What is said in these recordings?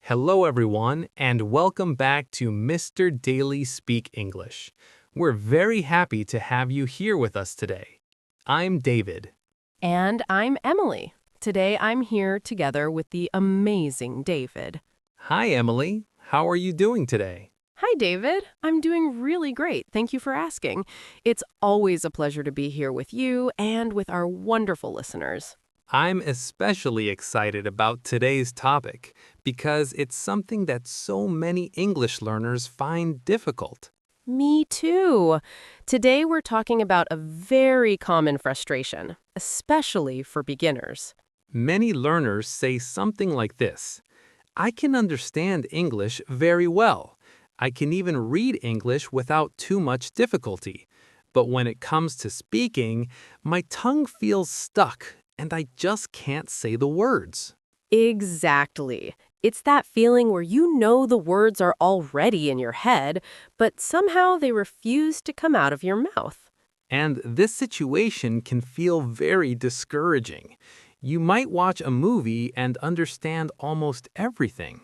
Hello, everyone, and welcome back to Mr. Daily Speak English. We're very happy to have you here with us today. I'm David. And I'm Emily. Today I'm here together with the amazing David. Hi, Emily. How are you doing today? Hi, David. I'm doing really great. Thank you for asking. It's always a pleasure to be here with you and with our wonderful listeners. I'm especially excited about today's topic because it's something that so many English learners find difficult. Me too. Today we're talking about a very common frustration, especially for beginners. Many learners say something like this: I can understand English very well. I can even read English without too much difficulty. But when it comes to speaking, my tongue feels stuck and I just can't say the words. Exactly. It's that feeling where you know the words are already in your head, but somehow they refuse to come out of your mouth. And this situation can feel very discouraging. You might watch a movie and understand almost everything.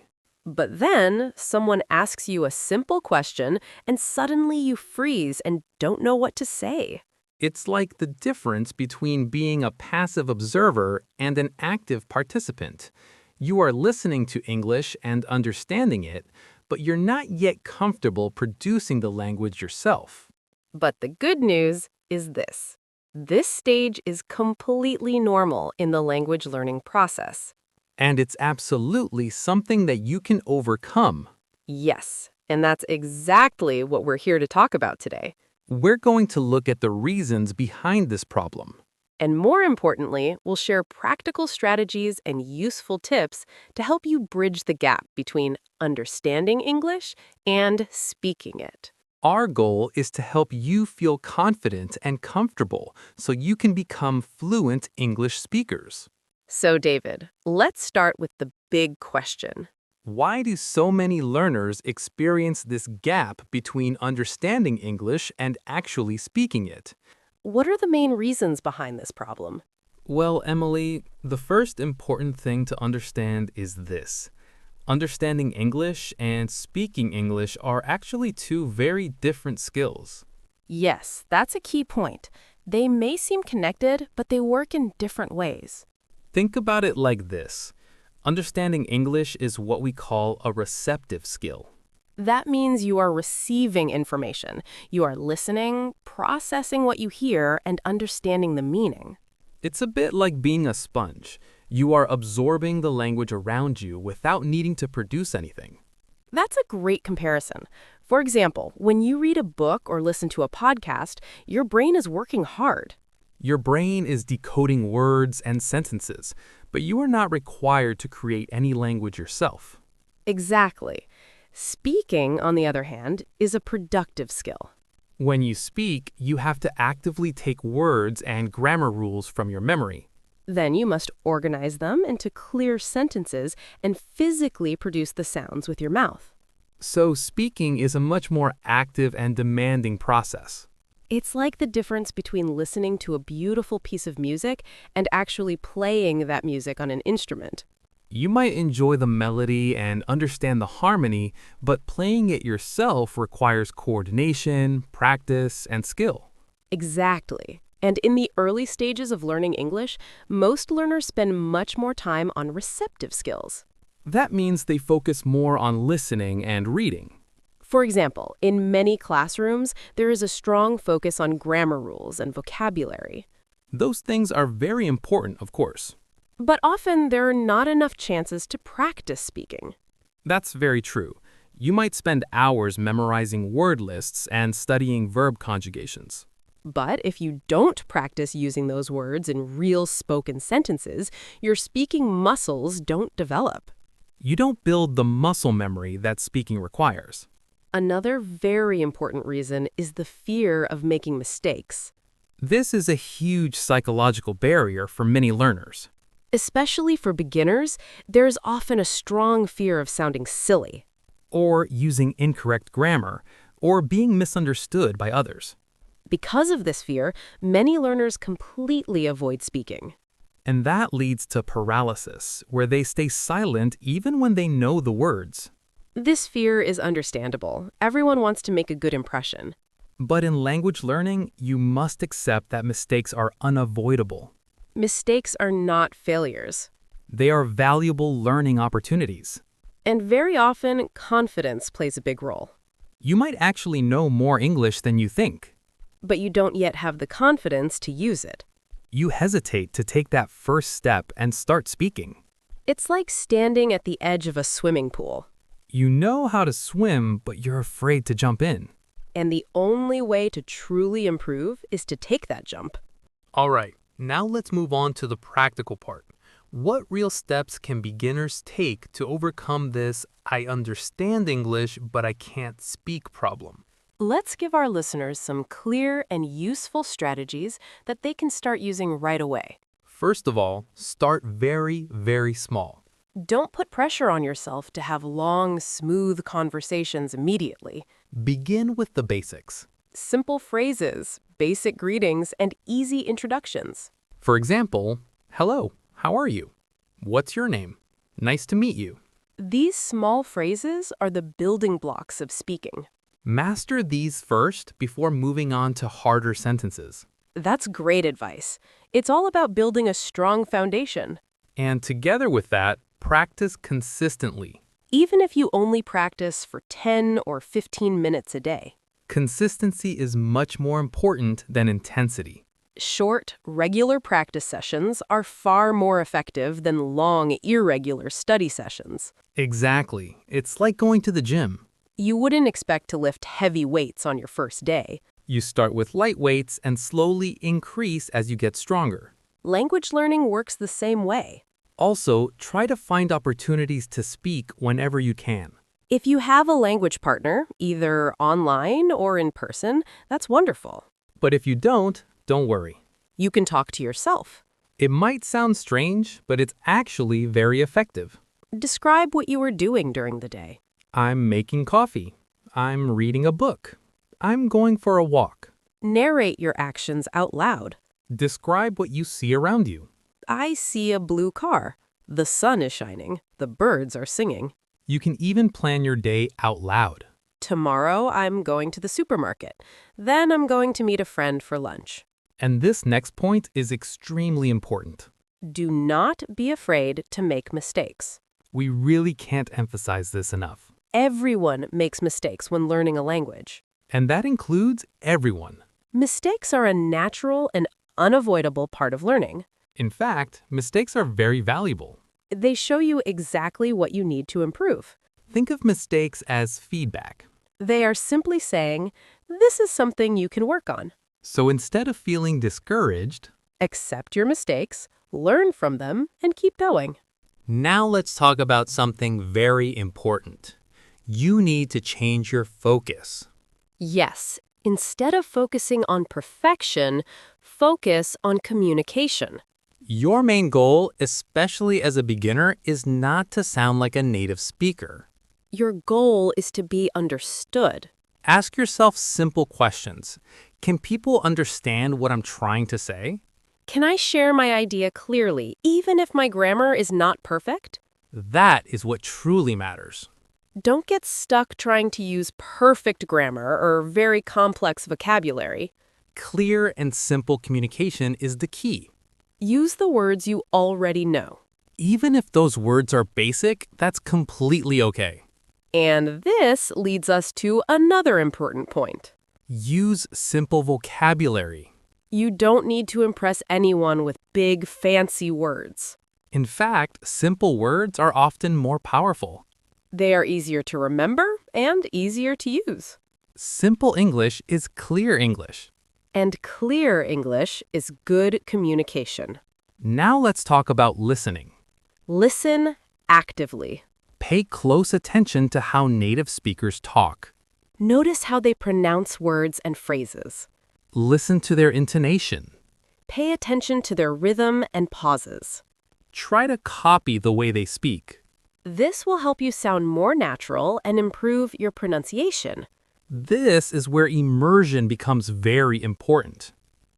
But then someone asks you a simple question and suddenly you freeze and don't know what to say. It's like the difference between being a passive observer and an active participant. You are listening to English and understanding it, but you're not yet comfortable producing the language yourself. But the good news is this. This stage is completely normal in the language learning process. And it's absolutely something that you can overcome. Yes, and that's exactly what we're here to talk about today. We're going to look at the reasons behind this problem. And more importantly, we'll share practical strategies and useful tips to help you bridge the gap between understanding English and speaking it. Our goal is to help you feel confident and comfortable so you can become fluent English speakers. So, David, let's start with the big question. Why do so many learners experience this gap between understanding English and actually speaking it? What are the main reasons behind this problem? Well, Emily, the first important thing to understand is this. Understanding English and speaking English are actually two very different skills. Yes, that's a key point. They may seem connected, but they work in different ways. Think about it like this. Understanding English is what we call a receptive skill. That means you are receiving information. You are listening, processing what you hear, and understanding the meaning. It's a bit like being a sponge. You are absorbing the language around you without needing to produce anything. That's a great comparison. For example, when you read a book or listen to a podcast, your brain is working hard. Your brain is decoding words and sentences, but you are not required to create any language yourself. Exactly. Speaking, on the other hand, is a productive skill. When you speak, you have to actively take words and grammar rules from your memory. Then you must organize them into clear sentences and physically produce the sounds with your mouth. So speaking is a much more active and demanding process. It's like the difference between listening to a beautiful piece of music and actually playing that music on an instrument. You might enjoy the melody and understand the harmony, but playing it yourself requires coordination, practice, and skill. Exactly. And in the early stages of learning English, most learners spend much more time on receptive skills. That means they focus more on listening and reading. For example, in many classrooms, there is a strong focus on grammar rules and vocabulary. Those things are very important, of course. But often there are not enough chances to practice speaking. That's very true. You might spend hours memorizing word lists and studying verb conjugations. But if you don't practice using those words in real spoken sentences, your speaking muscles don't develop. You don't build the muscle memory that speaking requires. Another very important reason is the fear of making mistakes. This is a huge psychological barrier for many learners. Especially for beginners, there is often a strong fear of sounding silly. Or using incorrect grammar, or being misunderstood by others. Because of this fear, many learners completely avoid speaking. And that leads to paralysis, where they stay silent even when they know the words. This fear is understandable. Everyone wants to make a good impression. But in language learning, you must accept that mistakes are unavoidable. Mistakes are not failures. They are valuable learning opportunities. And very often, confidence plays a big role. You might actually know more English than you think. But you don't yet have the confidence to use it. You hesitate to take that first step and start speaking. It's like standing at the edge of a swimming pool. You know how to swim, but you're afraid to jump in. And the only way to truly improve is to take that jump. All right, now let's move on to the practical part. What real steps can beginners take to overcome this "I understand English, but I can't speak" problem? Let's give our listeners some clear and useful strategies that they can start using right away. First of all, start very, very small. Don't put pressure on yourself to have long, smooth conversations immediately. Begin with the basics. Simple phrases, basic greetings, and easy introductions. For example, hello, how are you? What's your name? Nice to meet you. These small phrases are the building blocks of speaking. Master these first before moving on to harder sentences. That's great advice. It's all about building a strong foundation. And together with that, practice consistently. Even if you only practice for 10 or 15 minutes a day. Consistency is much more important than intensity. Short, regular practice sessions are far more effective than long, irregular study sessions. Exactly. It's like going to the gym. You wouldn't expect to lift heavy weights on your first day. You start with light weights and slowly increase as you get stronger. Language learning works the same way. Also, try to find opportunities to speak whenever you can. If you have a language partner, either online or in person, that's wonderful. But if you don't worry. You can talk to yourself. It might sound strange, but it's actually very effective. Describe what you were doing during the day. I'm making coffee. I'm reading a book. I'm going for a walk. Narrate your actions out loud. Describe what you see around you. I see a blue car. The sun is shining. The birds are singing. You can even plan your day out loud. Tomorrow, I'm going to the supermarket. Then I'm going to meet a friend for lunch. And this next point is extremely important. Do not be afraid to make mistakes. We really can't emphasize this enough. Everyone makes mistakes when learning a language. And that includes everyone. Mistakes are a natural and unavoidable part of learning. In fact, mistakes are very valuable. They show you exactly what you need to improve. Think of mistakes as feedback. They are simply saying, this is something you can work on. So instead of feeling discouraged, accept your mistakes, learn from them, and keep going. Now let's talk about something very important. You need to change your focus. Yes, instead of focusing on perfection, focus on communication. Your main goal, especially as a beginner, is not to sound like a native speaker. Your goal is to be understood. Ask yourself simple questions. Can people understand what I'm trying to say? Can I share my idea clearly, even if my grammar is not perfect? That is what truly matters. Don't get stuck trying to use perfect grammar or very complex vocabulary. Clear and simple communication is the key. Use the words you already know. Even if those words are basic, that's completely okay. And this leads us to another important point. Use simple vocabulary. You don't need to impress anyone with big, fancy words. In fact, simple words are often more powerful. They are easier to remember and easier to use. Simple English is clear English. And clear English is good communication. Now let's talk about listening. Listen actively. Pay close attention to how native speakers talk. Notice how they pronounce words and phrases. Listen to their intonation. Pay attention to their rhythm and pauses. Try to copy the way they speak. This will help you sound more natural and improve your pronunciation. This is where immersion becomes very important.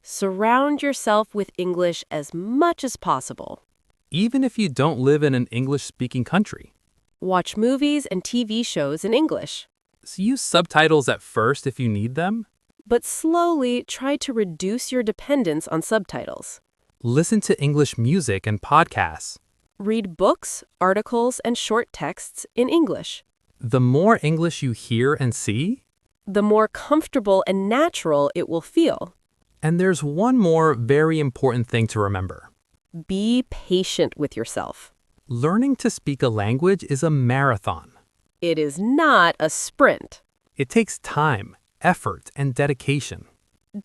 Surround yourself with English as much as possible. Even if you don't live in an English-speaking country. Watch movies and TV shows in English, So use subtitles at first if you need them. but slowly try to reduce your dependence on subtitles. Listen to English music and podcasts. Read books, articles, and short texts in English. The more English you hear and see, The more comfortable and natural it will feel. and there's one more very important thing to remember. Be patient with yourself. Learning to speak a language is a marathon. It is not a sprint. It takes time, effort, and dedication.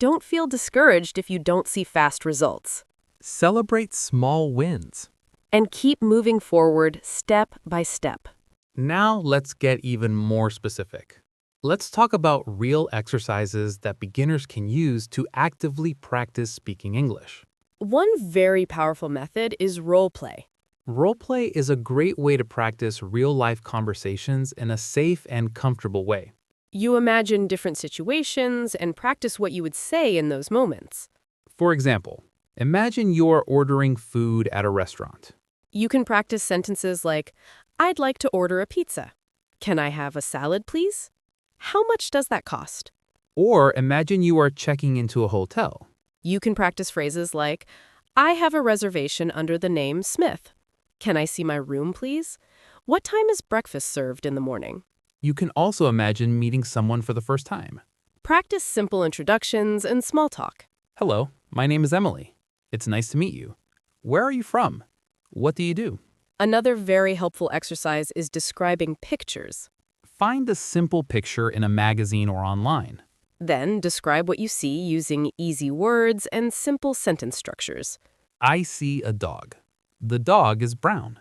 Don't feel discouraged if you don't see fast results. Celebrate small wins. And keep moving forward step by step. Now let's get even more specific. Let's talk about real exercises that beginners can use to actively practice speaking English. One very powerful method is role play. Roleplay is a great way to practice real-life conversations in a safe and comfortable way. You imagine different situations and practice what you would say in those moments. For example, imagine you're ordering food at a restaurant. You can practice sentences like, I'd like to order a pizza. Can I have a salad, please? How much does that cost? Or imagine you are checking into a hotel. You can practice phrases like, I have a reservation under the name Smith. Can I see my room, please? What time is breakfast served in the morning? You can also imagine meeting someone for the first time. Practice simple introductions and small talk. Hello, my name is Emily. It's nice to meet you. Where are you from? What do you do? Another very helpful exercise is describing pictures. Find a simple picture in a magazine or online. Then describe what you see using easy words and simple sentence structures. I see a dog. The dog is brown.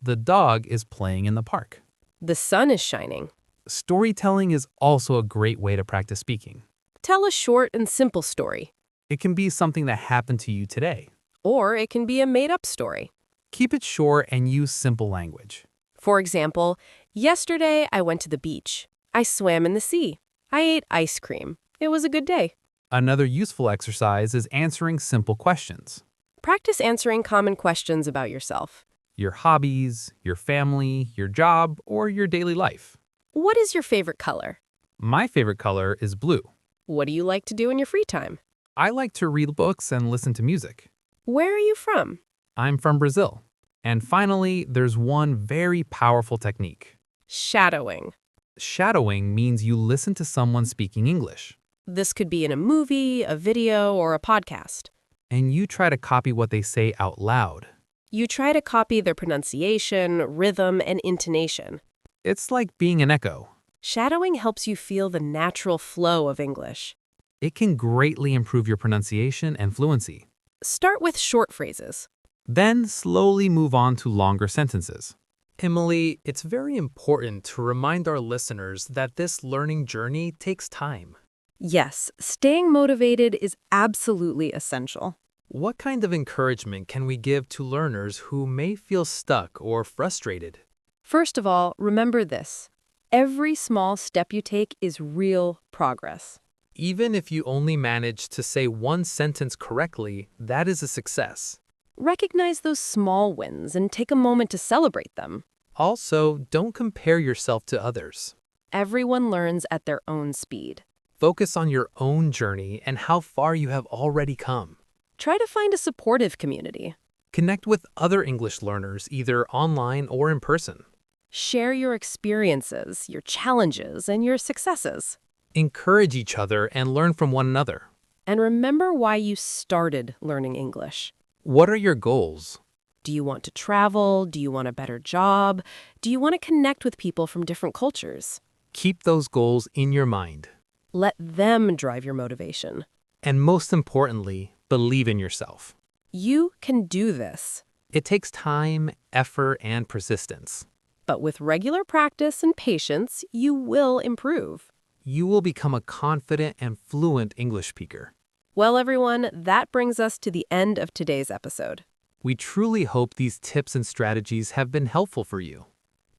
The dog is playing in the park. The sun is shining. Storytelling is also a great way to practice speaking. Tell a short and simple story. It can be something that happened to you today. Or it can be a made-up story. Keep it short and use simple language. For example, yesterday I went to the beach. I swam in the sea. I ate ice cream. It was a good day. Another useful exercise is answering simple questions. Practice answering common questions about yourself. Your hobbies, your family, your job, or your daily life. What is your favorite color? My favorite color is blue. What do you like to do in your free time? I like to read books and listen to music. Where are you from? I'm from Brazil. And finally, there's one very powerful technique. Shadowing. Shadowing means you listen to someone speaking English, This could be in a movie, a video, or a podcast. and you try to copy what they say out loud. You try to copy their pronunciation, rhythm, and intonation. It's like being an echo. Shadowing helps you feel the natural flow of English. It can greatly improve your pronunciation and fluency. Start with short phrases. Then slowly move on to longer sentences. Emily, it's very important to remind our listeners that this learning journey takes time. Yes, staying motivated is absolutely essential. What kind of encouragement can we give to learners who may feel stuck or frustrated? First of all, remember this. Every small step you take is real progress. Even if you only manage to say one sentence correctly, that is a success. Recognize those small wins and take a moment to celebrate them. Also, don't compare yourself to others. Everyone learns at their own speed. Focus on your own journey and how far you have already come. Try to find a supportive community. Connect with other English learners either online or in person. Share your experiences, your challenges, and your successes. Encourage each other and learn from one another. And remember why you started learning English. What are your goals? Do you want to travel? Do you want a better job? Do you want to connect with people from different cultures? Keep those goals in your mind. Let them drive your motivation. And most importantly, believe in yourself. You can do this. It takes time, effort, and persistence. But with regular practice and patience, you will improve. You will become a confident and fluent English speaker. Well, everyone, that brings us to the end of today's episode. We truly hope these tips and strategies have been helpful for you.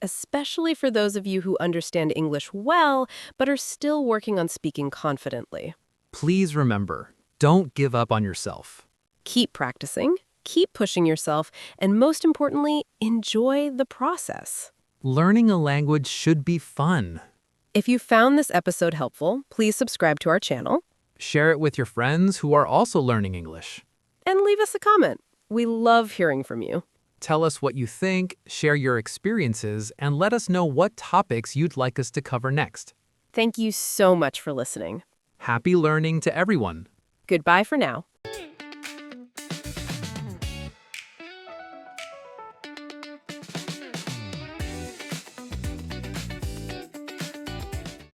Especially for those of you who understand English well, but are still working on speaking confidently. Please remember, Don't give up on yourself. Keep practicing, keep pushing yourself, and most importantly, enjoy the process. Learning a language should be fun. If you found this episode helpful, please subscribe to our channel Share it with your friends who are also learning English. and leave us a comment. We love hearing from you. Tell us what you think, share your experiences, and let us know what topics you'd like us to cover next. Thank you so much for listening. Happy learning to everyone! Goodbye for now.